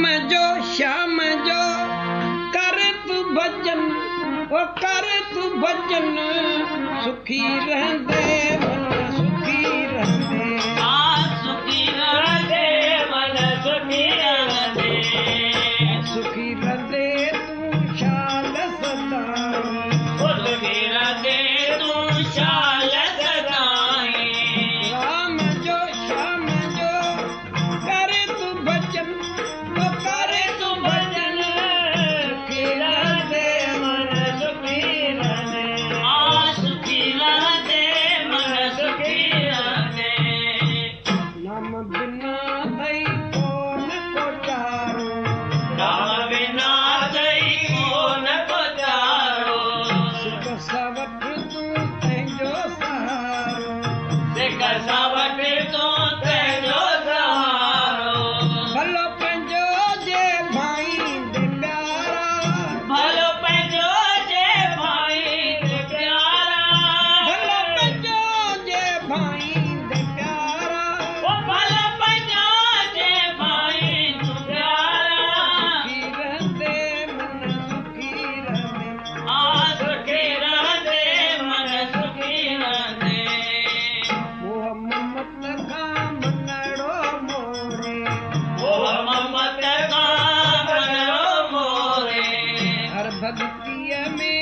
शाम जो कर तू भजन ओ कर तू भजन सुखी रहंदे मन सुखी रहंदे सुखी रहंदे मन सुखी रहंदे सुखी रहंदे तू शाल सदाई सुखी रहंदे तू शाल सदाई शाम जो कर तू भजन ओ कर तू भजन सुखी रहंदे मन सुखी रहंदे सुखी रहंदे मन सुखी रहंदे नाम बिना दई कोन को चारो नाम बिना दई कोन को चारो सुख सवठ तू तंहिंजो सहारो सिक सवठ तू तंहिंजो सहारो भलो पंहिंजो जे भाई दे प्यारा भलो पंहिंजो जे भाई ते प्यारा भलो पंहिंजो जे भाई दे प्यारा भलो पंहिंजो जे भाई तू प्यारा सुखी रहंदे मन सुखी रहंदे सुखी रहंदे मन सुखी रहंदे मोह ममत खां मनड़ो मोरे ममत का बनरो मोरे हर भक्तिअ में